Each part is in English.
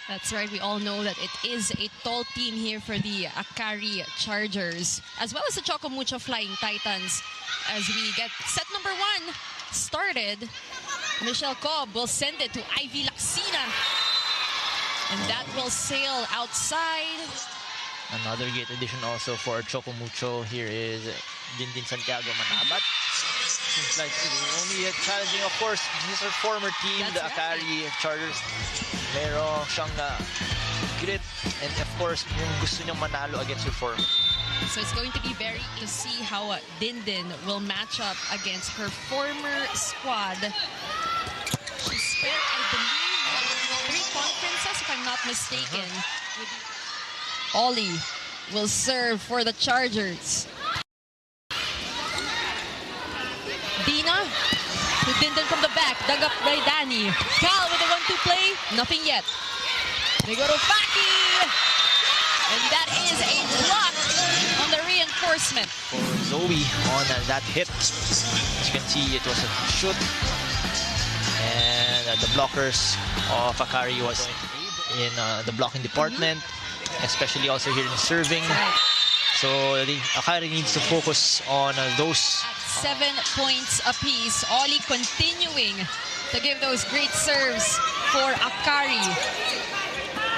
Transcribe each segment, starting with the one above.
That's right. We all know that it is a tall team here for the Akari Chargers, as well as the Choco Mucho Flying Titans. As we get set number 1 started, Michelle Cobb will send it to Ivy Laxina. And that will sail outside. Another great addition also for Choco Mucho here is Dindin Santiago Manabat. Seems like only challenging, of course, this is her former team, the Akari Chargers. Meron siyang grit and of course, yung gusto niyang manalo against her former. So it's going to be very to see how Dindin will match up against her former squad. She spent, I believe, 3 conferences, if I'm not mistaken. Ollie will serve for the Chargers. Dina to Dindin from the back, dug up by Danny. Cal with the 1-2 play, nothing yet. They go to Faki, and that is a block on the reinforcement. For Zoe on that hit, as you can see, it was a shoot, and the blockers of Akari was in the blocking department, especially also here in serving. Right. So the Akari needs to focus on those. At 7 points apiece. Ollie continuing to give those great serves for Akari.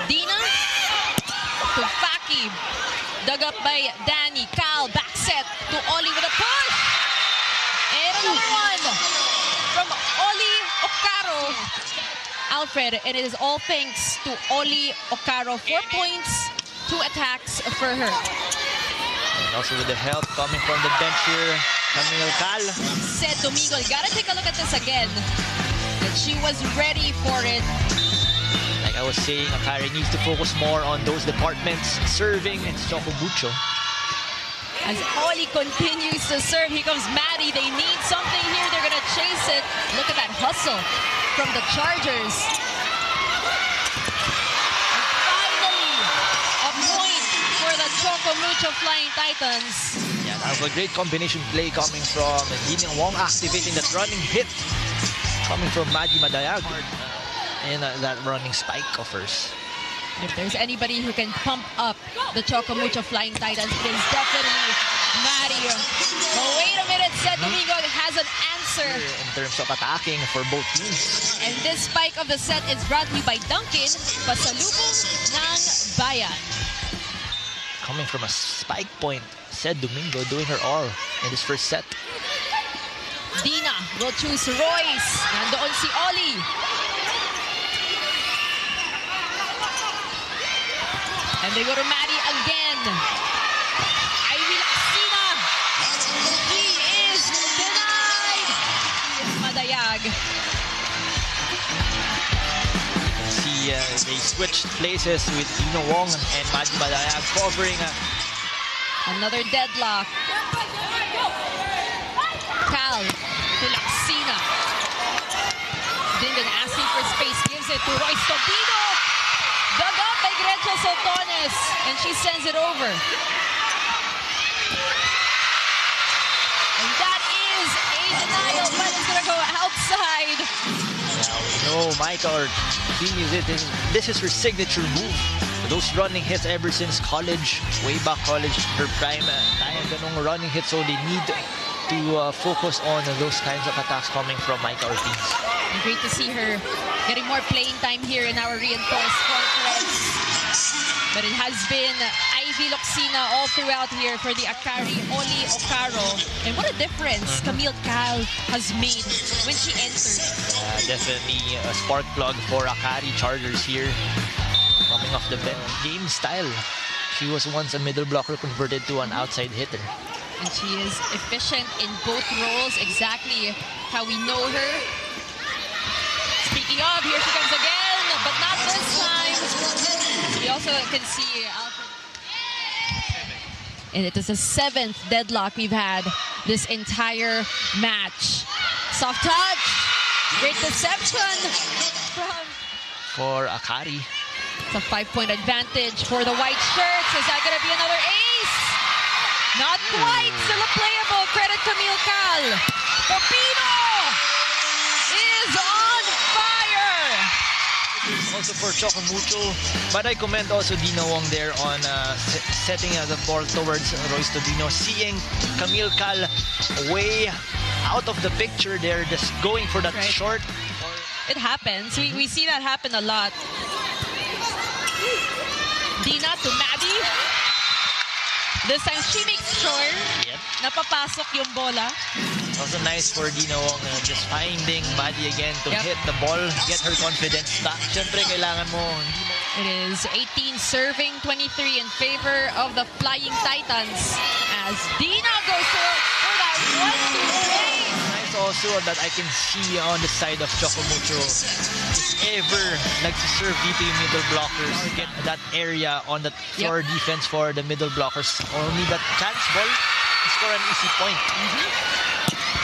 Dina to Faki. Dug up by Danny. Cal back set to Ollie with a push. And another one from Ollie Ocaro. Alfred, and it is all thanks to Ollie Ocaro. 4 points, 2 attacks for her. And also with the help coming from the bench here, Camille Cal. Said Domingo, you gotta take a look at this again. That she was ready for it. Like I was saying, Akari needs to focus more on those departments, serving and Choco Mucho. As Ollie continues to serve, here comes Maddie. They need something here. They're gonna chase it. Look at that hustle from the Chargers. And finally, a point for the Choco Mucho Flying Titans. Yeah, that was a great combination play coming from Dina Wong, activating that running hit coming from Maddie Madayag. And that running spike of hers. If there's anybody who can pump up the Choco Mucho Flying Titans, it is definitely Maddie. But wait a minute, Seth Domingo has an answer. In terms of attacking for both teams. And this spike of the set is brought to you by Dunkin, pasalubong ng bayan. Coming from a spike point, Seth Domingo doing her all in this first set. Dina will choose Royce. Nandoon si Ollie. And they go to Maddie again. Ivy Laxina. He is denied. Madayag. See, they switched places with Dina Wong and Maddie Madayag covering. Another deadlock. Cal to Laxina. Dindin asking for space. Gives it to Royce Tobino. Dug up by Gretchen Sotones, and she sends it over. And that is a denial, but it's gonna go outside. Now we know Micah continues it. This is her signature move. Those running hits ever since college, way back college, her prime time, ganong running hits, so they need to focus on those kinds of attacks coming from Micah Ortiz. And great to see her getting more playing time here in our reinforced conference. But it has been Ivy Laxina all throughout here for the Akari, Ollie Ocaro. And what a difference Camille Cal has made when she entered. Definitely a spark plug for Akari Chargers here. Coming off the bench, game style. She was once a middle blocker converted to an outside hitter. And she is efficient in both roles, exactly how we know her. Speaking of, here she comes again, but not this time. We also can see Alfred. And it is the 7th deadlock we've had this entire match. Soft touch, great deception for Akari. It's a 5-point advantage for the white shirts. Is that going to be another ace? Not quite. Still a playable. Credit Camille Cal. Tobino is on fire. also for Choco Mucho. But I commend also Dina Wong there on setting the ball towards Royce Tobino. Seeing Camille Cal way out of the picture there, just going for that short. It happens. We see that happen a lot. Dina to Maddie. This time she makes sure napapasok yung bola. Also nice for Dina Wong just finding Maddie again to hit the ball, get her confidence back. Siyempre, kailangan mo. It is 18 serving, 23 in favor of the Flying Titans as Dina goes for that 1-2 Nice also that I can see on the side of Choco Mucho. If ever nagsiserve dito yung middle blockers, get that area on that floor defense for the middle blockers. Only that chance ball to score an easy point.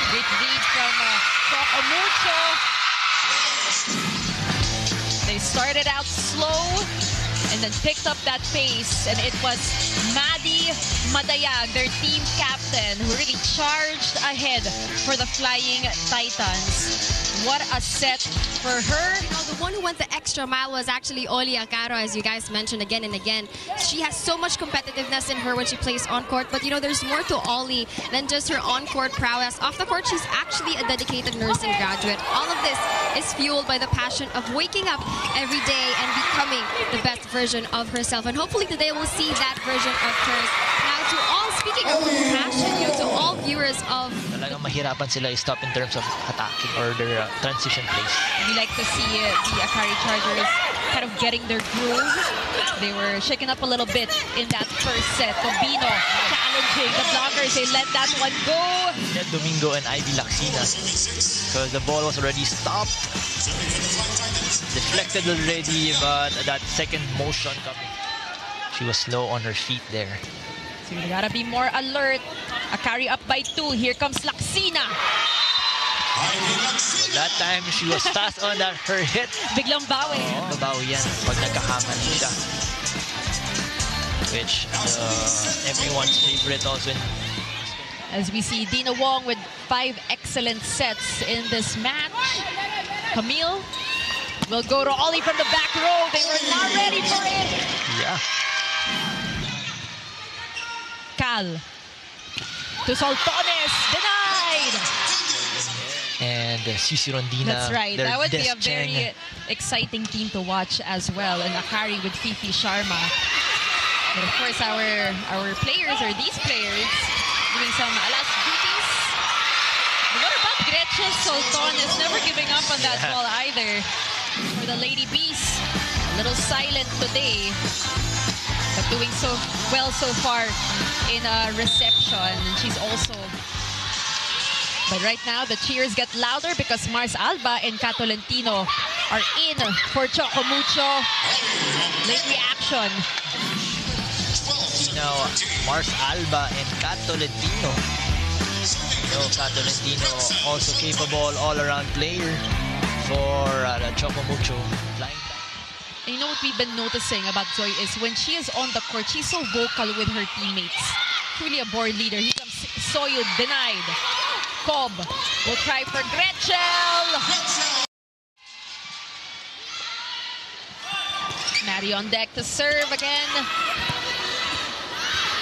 Great lead from Choco Mucho. They started out slow and then picked up that pace, and it was Maddie Madayag, their team captain, who really charged ahead for the Flying Titans. What a set for her. The one who went the extra mile was actually Oli Akari, as you guys mentioned again and again. She has so much competitiveness in her when she plays on court, but you know, there's more to Oli than just her on-court prowess. Off the court, she's actually a dedicated nursing graduate. All of this is fueled by the passion of waking up every day and becoming the best version of herself. And hopefully today we'll see that version of hers. Now, to all, speaking of passion, you know, to all viewers of... Talagang mahirapan sila i-stop in terms of attacking or their transition plays. We like to see the Akari Chargers kind of getting their groove. They were shaken up a little bit in that first set. Tobino challenging the blockers. They let that one go. Domingo and Ivy Laxina. Because the ball was already stopped. Deflected already, but that second motion coming. She was slow on her feet there. So you gotta be more alert. Akari up by 2. Here comes Laxina. That time she was fast on that her hit. Biglang bawi. Babawi yan pag nagkahaman siya. Which everyone's favorite also. As we see Dina Wong with 5 excellent sets in this match. Camille will go to Oli from the back row. They were not ready for it. Yeah. Cal to Soltones, denied. And Sisi Rondina. That's right. That would be a Cheng. very exciting team to watch as well. And Akari with Fifi Sharma. But of course, our players, or these players, doing some alas duties. But what about Gretchen Soltones? Never giving up on that ball either. For the Lady Bees, a little silent today, but doing so well so far in reception. And she's also... But right now, the cheers get louder because Mars Alba and Kat Tolentino are in for Choco Mucho. Late reaction. Now, Mars Alba and Kat Tolentino. So, Kat Tolentino also capable all-around player for the Choco Mucho. And you know what we've been noticing about Zoe is when she is on the court, she's so vocal with her teammates. Truly a board leader. Here comes Soyud, denied. Cobb will try for Gretchel. Maddie on deck to serve again.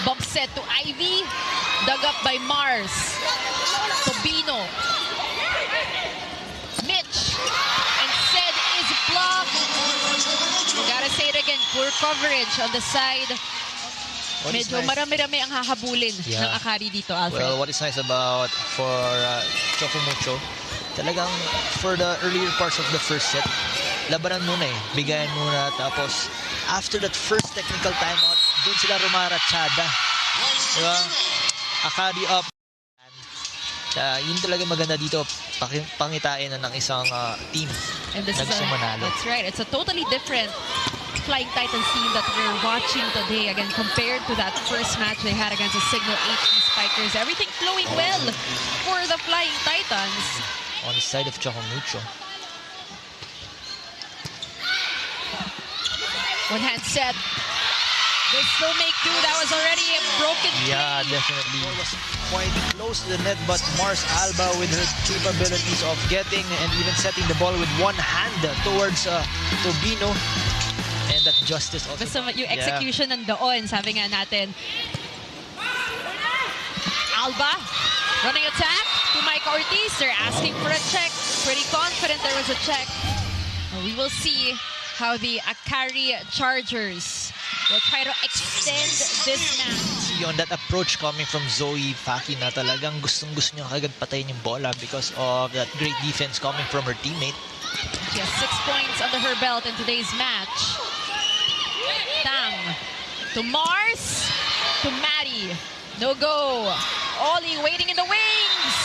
Bump set to Ivy. Dug up by Mars. Tobino. Mitch. And said is blocked. We gotta say it again. Poor coverage on the side. Medyo marami-rami ang hahabulin ng Akari dito, Alfred. Well, what is nice about for Choco Mucho, talagang for the earlier parts of the first set, labanan muna eh. Bigayan muna. Tapos, after that first technical timeout, doon sila rumaratsyada. Diba? Akari up. Yun talaga maganda dito, pangitain ng isang team na gusto manalo. That's right. It's a totally different Flying Titans team that we're watching today, again, compared to that first match they had against the Signal HD Spikers. Everything flowing well for the Flying Titans. On the side of Choco Mucho. One hand set. They still make do. That was already a broken play. Yeah, definitely. Ball was quite close to the net, but Mars Alba with her capabilities of getting and even setting the ball with one hand towards Tobino. And that justice also. Basta yung execution nandoon, sabi nga natin. Alba, running attack to Mike Ortiz. They're asking for a check. Pretty confident there was a check. We will see how the Akari Chargers will try to extend this match. See on that approach coming from Zoe Faki na talagang gustong-gusto niya kagad patayin yung bola because of that great defense coming from her teammate. She has 6 points under her belt in today's match. Tang to Mars, to Maddie. No go. Ollie waiting in the wings.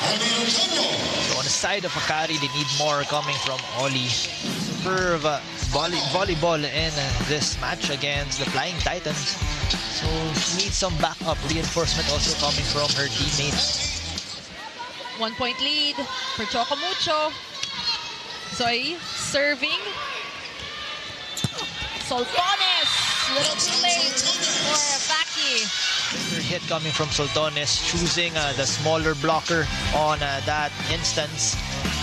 So on the side of Akari, they need more coming from Ollie. Superb volleyball in this match against the Flying Titans. So she needs some backup reinforcement also coming from her teammates. 1 point lead for Choco Mucho. Zoe serving. Soltones, little too late for Faki. Hit coming from Soltones, choosing the smaller blocker on that instance.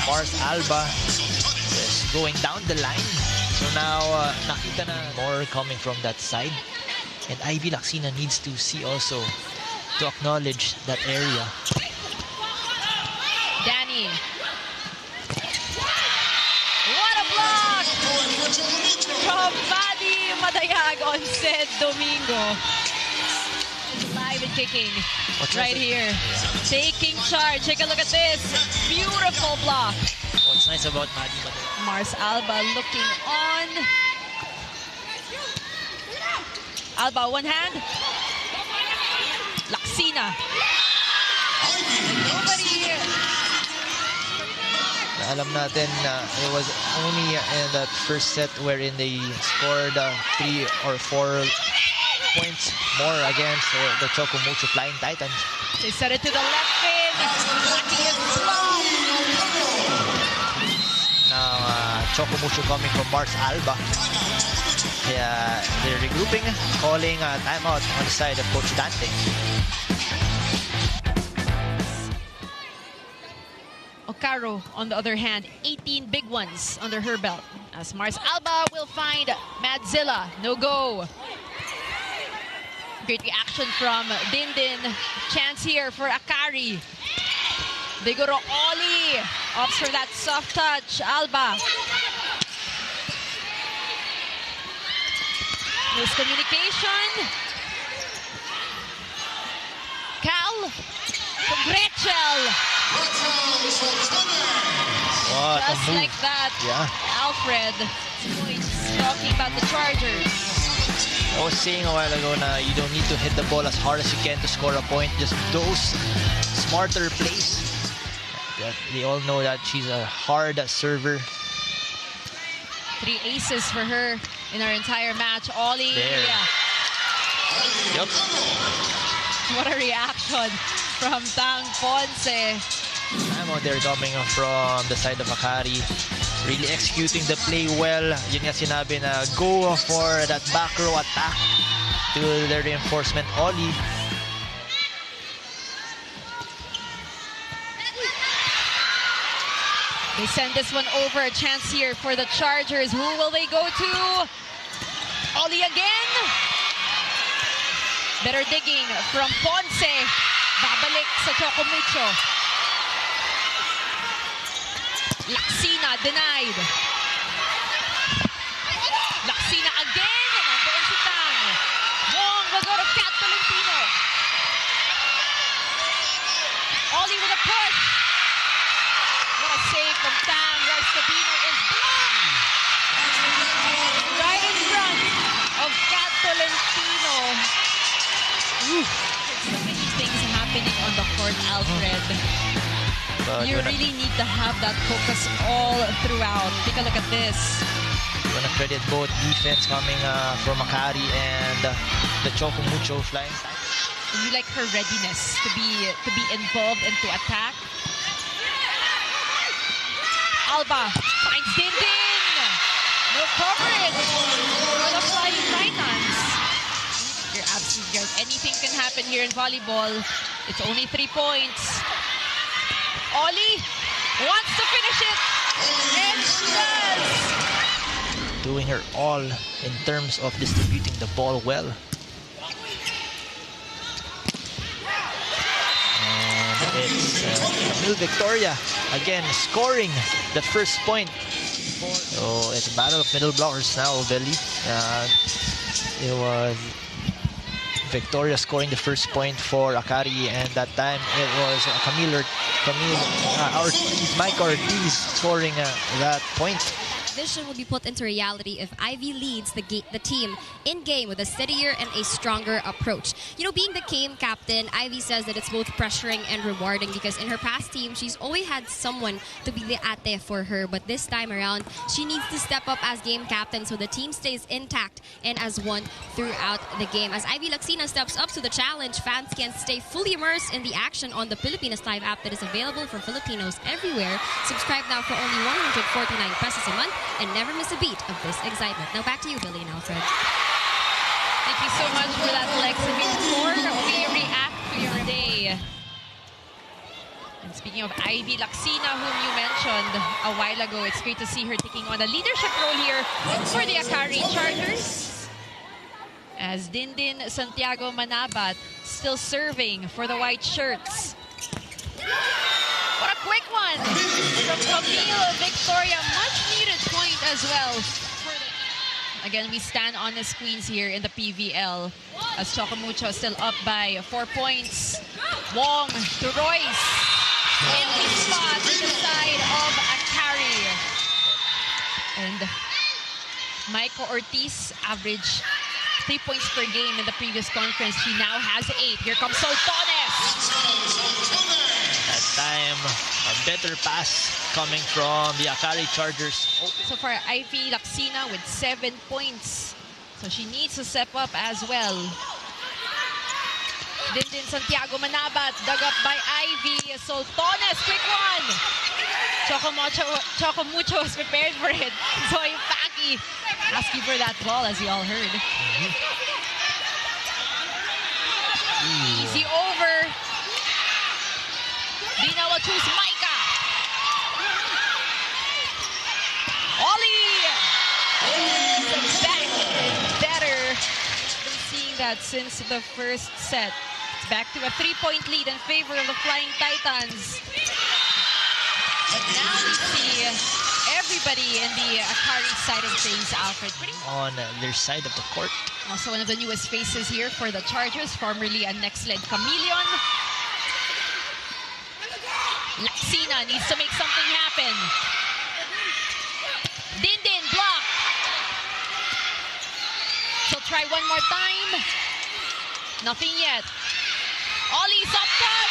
Mars Alba is going down the line. So now nakita na more coming from that side. And Ivy Laxina needs to see also to acknowledge that area. Danny. What a block from Buddy Madayag on said Domingo. Live and kicking right here. Taking charge. Take a look at this. Beautiful block. What's nice about Maddie Madayag? Mars Alba looking on. Alba, one hand. Laxina. Nobody here. Alam natin na it was only in that first set wherein they scored 3 or 4 points more against the Choco Mucho Flying Titans. They set it to the left fin. Lucky is blocked. Now Choco Mucho coming from Mars Alba. Yeah, they're regrouping, calling a timeout on the side of Coach Dante. Okaro, on the other hand, 18 big ones under her belt. As Mars Alba will find Madzilla. No go. Great reaction from Dindin. Chance here for Akari. They go to Ollie. Opts for that soft touch. Alba. Miscommunication. Cal. From Gretchel. What Just a move. like that, Yeah. Alfred points talking about the Chargers. I was saying a while ago na you don't need to hit the ball as hard as you can to score a point. Just those smarter plays. They all know that she's a hard server. 3 aces for her in our entire match. Ollie. There. Yep. What a reaction from Tang Ponce. Time out there coming from the side of Akari. Really executing the play well. Yun nga sinabi na go for that back row attack to the reinforcement Ollie. They send this one over. A chance here for the Chargers. Who will they go to? Ollie again. Better digging from Ponce. Babalik sa Choco Mucho. Laxina denied. Laxina again. Nandoon si Tang. Wong will go to Kat Tolentino. Ollie with a push. What a save from Tang. Rice Sabino is blocked. Right in front of Kat Tolentino. So many things happening on the court, Alfred. You really need to have that focus all throughout. Take a look at this. You want to credit both defense coming from Akari and the Choco Mucho Flying Titans. You like her readiness to be involved and to attack. Alba finds Dindin. No coverage for the Flying Titans. anything can happen here in volleyball. It's only 3 points. Oli wants to finish it, and she does. Doing her all in terms of distributing the ball well. And it's Camille Victoria again scoring the first point. So it's a battle of middle blockers now, Belly. It was Victoria scoring the first point for Akari, and that time it was Camille Ortiz, Mike Ortiz scoring that point. Vision will be put into reality if Ivy leads the team in-game with a steadier and a stronger approach. You know, being the game captain, Ivy says that it's both pressuring and rewarding because in her past team, she's always had someone to be the ate for her. But this time around, she needs to step up as game captain so the team stays intact and as one throughout the game. As Ivy Lacsina steps up to the challenge, fans can stay fully immersed in the action on the Pilipinas Live app that is available for Filipinos everywhere. Subscribe now for only 149 pesos a month and never miss a beat of this excitement. Now back to you, Billy and Alfred. Thank you so much for that, Lexi. Before we react to your day. And speaking of Ivy Lacsina, whom you mentioned a while ago, it's great to see her taking on a leadership role here for the Akari Chargers. As Dindin Santiago Manabat still serving for the white shirts. What a quick one from Camille Victoria. Much needed point as well. Again, we stand on the screens here in the PVL as Choco Mucho still up by 4 points. Wong to Royce. Empty spot to the side of Akari. And Michael Ortiz averaged 3 points per game in the previous conference. She now has 8. Here comes Soltones. That time, a better pass coming from the Akari Chargers. So far, Ivy Lacsina with 7 points. So she needs to step up as well. Dindin Santiago Manabat, dug up by Ivy. Soltones, quick one. Choco Mucho was prepared for it. Zoe Paki asking for that ball, as you all heard. Easy over. Dina will choose Micah. Oli is back better. Been seeing that since the first set. It's back to a 3-point lead in favor of the Flying Titans. Now we see everybody in the Akari side of things, Alfred. On their side of the court. Also one of the newest faces here for the Chargers, formerly a Next-led Chameleon. Lacsina needs to make something happen. Dindin block. She'll try one more time. Nothing yet. Ollie's up top.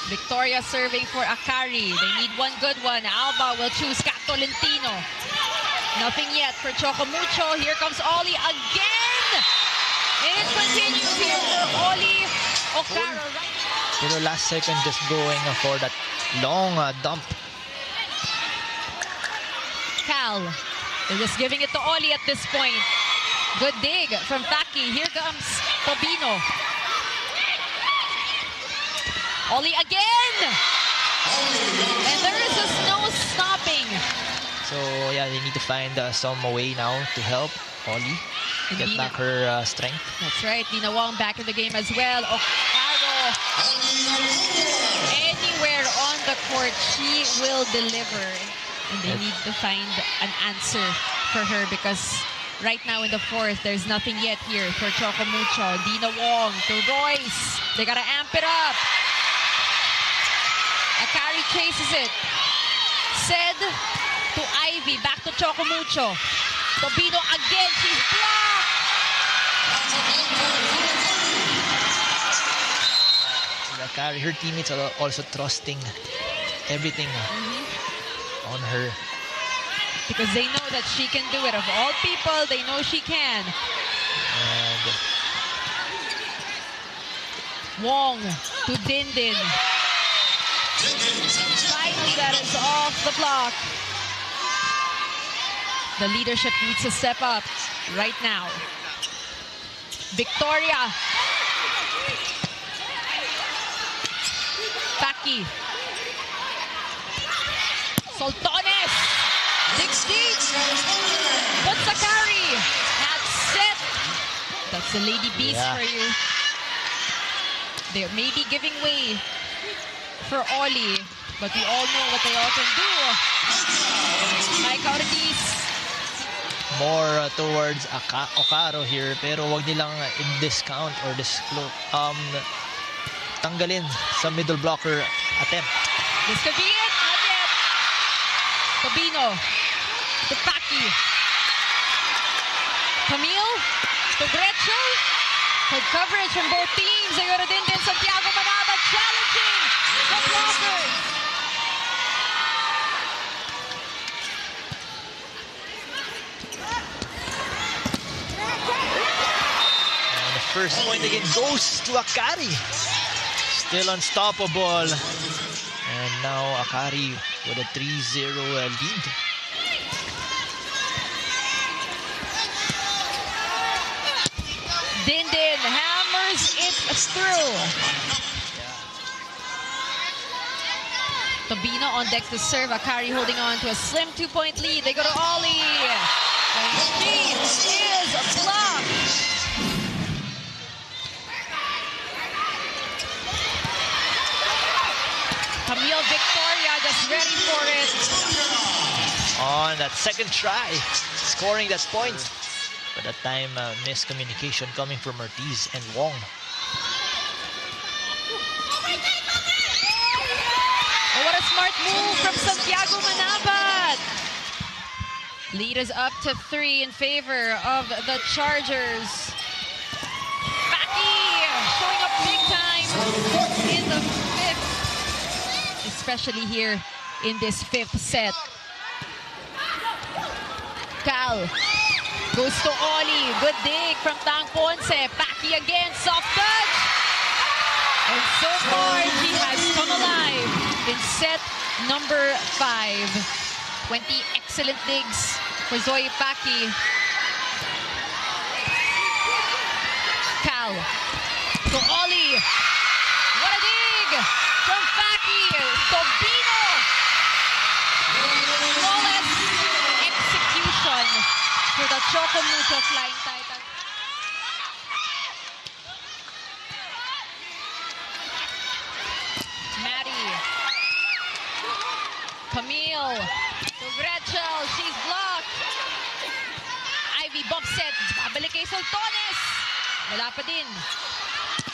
Victoria serving for Akari. They need one good one. Alba will choose Catolentino. Nothing yet for Choco Mucho. Here comes Ollie again. It continues here for Oli Okaro. Pero last second just going for that long dump. Cal, they're just giving it to Oli at this point. Good dig from Faki. Here comes Tobino. Oli again! And there is just no stopping. So yeah, they need to find some way now to help Oli get back her strength. That's right. Dina Wong back in the game as well. Okaro. Anywhere on the court, she will deliver. And they need to find an answer for her because right now in the fourth, there's nothing yet here for Choco Mucho. Dina Wong to Royce. They gotta amp it up. Akari chases it. Said to Ivy. Back to Choco Mucho. Tobino again. She's blocked. Akari, her teammates are also trusting everything on her. Because they know that she can do it. Of all people, they know she can. And Wong to Dindin. Finally, that is off the block. The leadership needs to step up right now. Victoria. Paki. Soltones. Digs deep. Puts Akari. That's set. That's the Lady Beast for you. They may be giving way for Oli, but we all know what they all can do. Mike Ortiz. More towards Okaro here, pero wag nilang in-discount or tanggalin sa middle blocker attempt. This could be it. Not yet. Tobino. To Paki. Camille. To Gretchen. Good coverage from both teams. Ayun din Santiago Manaba challenging the blockers. And the first point again goes to Akari. Still unstoppable. And now Akari with a 3-0 lead. Dindin hammers it through. Tobino on deck to serve. Akari holding on to a slim 2-point lead. They go to Oli. And she is blocked. Camille Victoria just ready for it. On that second try, scoring that point. But that time, miscommunication coming from Ortiz and Wong. Oh, what a smart move from Santiago Manabat. Lead is up to 3 in favor of the Chargers. Paki showing up big time in the 5th. Especially here in this 5th set. Cal. Goes to Oli. Good dig from Tang Ponce. Paki again. Soft touch. And so far, he has come alive in set number 5. 20 excellent digs for Zoe Paki. Cal. To Oli. What a dig from Paki. Tobino. Flawless execution for the Choco Mucho Flying Titan. Maddie. Camille. To Gretchen. She's blocked. Ivy bump set. Babalik kay Soltones. Wala pa din.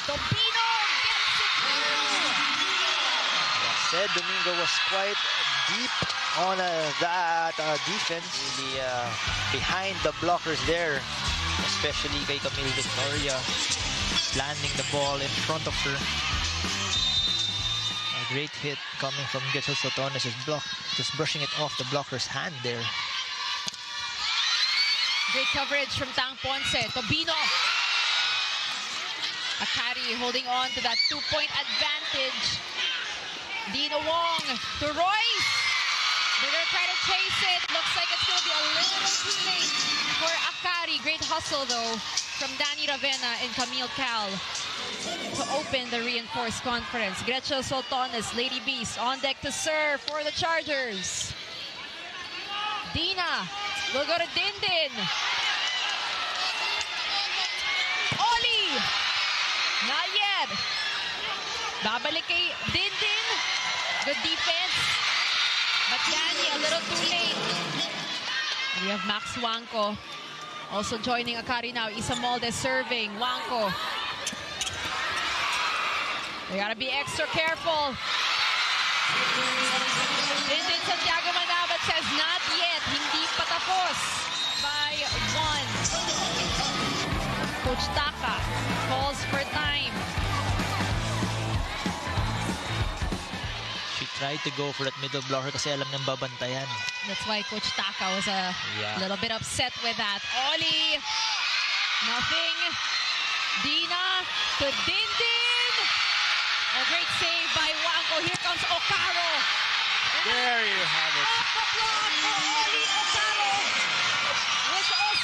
Tobino gets it through. Said Domingo was quite deep on that defense, really behind the blockers there, especially kay Camille Victoria, landing the ball in front of her. A great hit coming from Gretchen Soltones' block, just brushing it off the blocker's hand there. Great coverage from Tang Ponce. Tobino. Akari holding on to that 2-point advantage. Dina Wong to Royce. They're going to try to chase it. Looks like it's going to be a little too late for Akari. Great hustle, though, from Danny Ravena and Camille Cal to open the reinforced conference. Gretchen Soltones, Lady Beast, on deck to serve for the Chargers. Dina will go to Dindin. Oli! Not yet. Babalik kay Dindin. Good defense. But Danny, a little too late. We have Max Wanko also joining Akari now. Isa Molde serving. Wanko. They gotta be extra careful. Dindin Santiago Manabat says not yet. Hindi pa tapos by 1. Coach Taka calls for time. She tried to go for that middle blocker kasi alam niyang babantayan. That's why Coach Taka was a little bit upset with that. Oli, nothing. Dina to Dindin. A great save by Wanko. Here comes Okaro. There you have it. Off the block for Oli Okaro.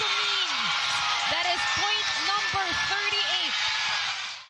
also means that is point number 38